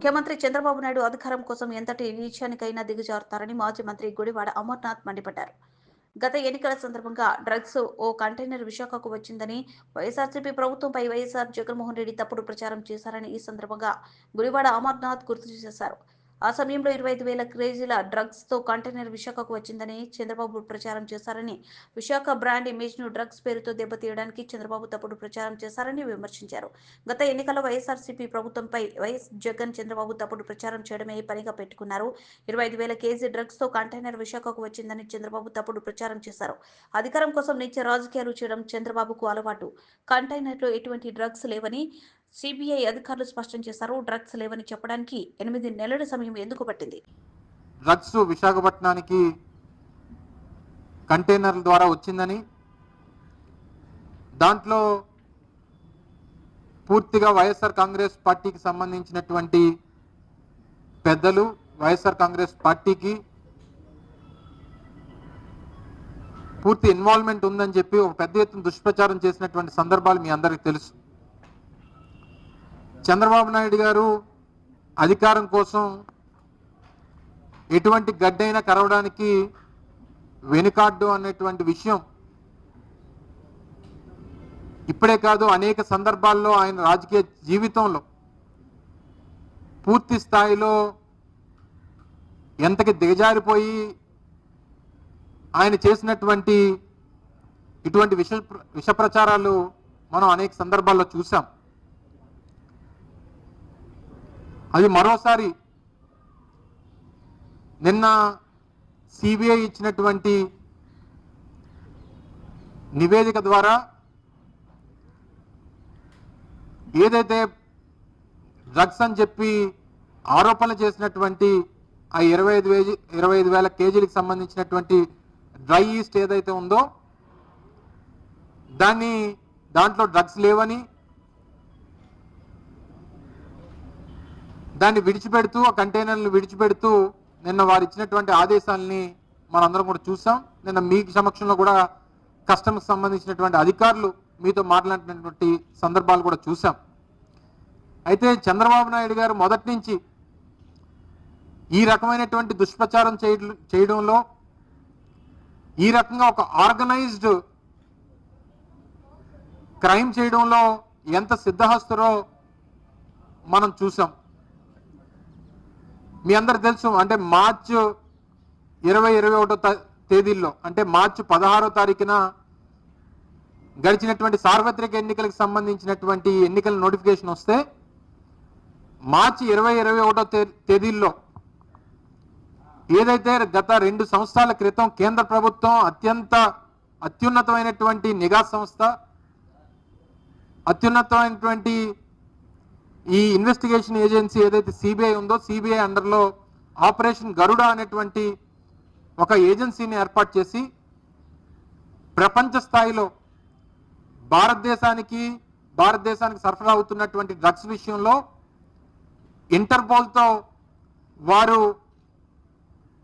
ముఖ్యమంత్రి చంద్రబాబు నాయుడు అధికారం కోసం ఎంతటి నీచానికైనా దిగజారుతారని మాజీ మంత్రి గుడివాడ అమర్నాథ్ మండిపడ్డారు. గత ఎన్నికల సందర్భంగా డ్రగ్స్ ఓ కంటైనర్ విశాఖకు వచ్చిందని, వైఎస్ఆర్సీపీ ప్రభుత్వంపై వైఎస్ఆర్ జగన్మోహన్ రెడ్డి తప్పుడు ప్రచారం చేశారని ఈ సందర్భంగా గుడివాడ అమర్నాథ్ గుర్తు చేశారు. ఆ సమయంలో 25,000 కేజీల డ్రగ్స్ తో కంటైనర్ విశాఖకు వచ్చిందని చంద్రబాబు ప్రచారం చేశారని, విశాఖ బ్రాండ్ ఇమేజ్ ను డ్రగ్స్ పేరుతో దెబ్బతీయడానికి చంద్రబాబు తప్పుడు ప్రచారం చేశారని విమర్శించారు. గత ఎన్నికల్లో వైఎస్ఆర్సీపీ ప్రభుత్వంపై వైఎస్ జగన్ చంద్రబాబు తప్పుడు ప్రచారం చేయడమే పనిగా పెట్టుకున్నారు. 25,000 కేజీ డ్రగ్స్ తో కంటైనర్ విశాఖకు వచ్చిందని చంద్రబాబు తప్పుడు ప్రచారం చేశారు. అధికారం కోసం నిత్య రాజకీయాలు చేయడం చంద్రబాబుకు అలవాటు. కంటైనర్లో ఎటువంటి డ్రగ్స్ లేవని సిబిఐ అధికారులు స్పష్టం చేశారు. డ్రగ్స్ లేవని చెప్పడానికి 8 నెలల సమయం ఎందుకు పట్టింది? డ్రగ్స్ విశాఖపట్నానికి కంటైనర్ల ద్వారా వచ్చిందని, దాంట్లో పూర్తిగా వైఎస్ఆర్ కాంగ్రెస్ పార్టీకి సంబంధించినటువంటి పెద్దలు, వైఎస్ఆర్ కాంగ్రెస్ పార్టీకి పూర్తి ఇన్వాల్వ్మెంట్ ఉందని చెప్పి ఒక పెద్ద ఎత్తున దుష్ప్రచారం చేసినటువంటి సందర్భాలు మీ అందరికీ తెలుసు. చంద్రబాబు నాయుడు గారు అధికారం కోసం ఎటువంటి గడ్డైనా కరవడానికి వెనుకాడ్డు అనేటువంటి విషయం ఇప్పుడే కాదు, అనేక సందర్భాల్లో ఆయన రాజకీయ జీవితంలో పూర్తి స్థాయిలో ఎంతకి దిగజారిపోయి ఆయన చేసినటువంటి ఇటువంటి విష ప్రచారాలు మనం అనేక సందర్భాల్లో చూసాం. అది మరోసారి నిన్న సిబిఐ ఇచ్చినటువంటి నివేదిక ద్వారా ఏదైతే డ్రగ్స్ అని చెప్పి ఆరోపణలు చేసినటువంటి ఆ 25,000 కేజీలకు సంబంధించినటువంటి డ్రై ఈస్ట్ ఏదైతే ఉందో దాంట్లో డ్రగ్స్ లేవని, దాన్ని విడిచిపెడుతూ, ఆ కంటైనర్లు విడిచిపెడుతూ నిన్న వారు ఇచ్చినటువంటి ఆదేశాలని మనందరం కూడా చూసాం. నిన్న మీ సమక్షంలో కూడా కస్టమ్స్ సంబంధించినటువంటి అధికారులు మీతో మాట్లాడినటువంటి సందర్భాలు కూడా చూసాం. అయితే చంద్రబాబు నాయుడు గారు మొదటి నుంచి ఈ రకమైనటువంటి దుష్ప్రచారం చేయడంలో, ఈ రకంగా ఒక ఆర్గనైజ్డ్ క్రైమ్ చేయడంలో ఎంత సిద్ధహస్తురో మనం చూసాం. మీ అందరు తెలుసు, అంటే మార్చి 20-21 తేదీల్లో, అంటే మార్చి 16వ తారీఖున గడిచినటువంటి సార్వత్రిక ఎన్నికలకు సంబంధించినటువంటి ఎన్నికల నోటిఫికేషన్ వస్తే మార్చి 20-21 తేదీల్లో ఏదైతే గత 2 సంవత్సరాల క్రితం కేంద్ర ప్రభుత్వం అత్యున్నతమైనటువంటి నిఘా సంస్థ, అత్యున్నతమైనటువంటి ఈ ఇన్వెస్టిగేషన్ ఏజెన్సీ ఏదైతే సిబిఐ ఉందో, సిబిఐ అండర్లో ఆపరేషన్ గరుడ అనేటువంటి ఒక ఏజెన్సీని ఏర్పాటు చేసి ప్రపంచ స్థాయిలో భారతదేశానికి సరఫరా అవుతున్నటువంటి డ్రగ్స్ విషయంలో ఇంటర్పోల్తో వారు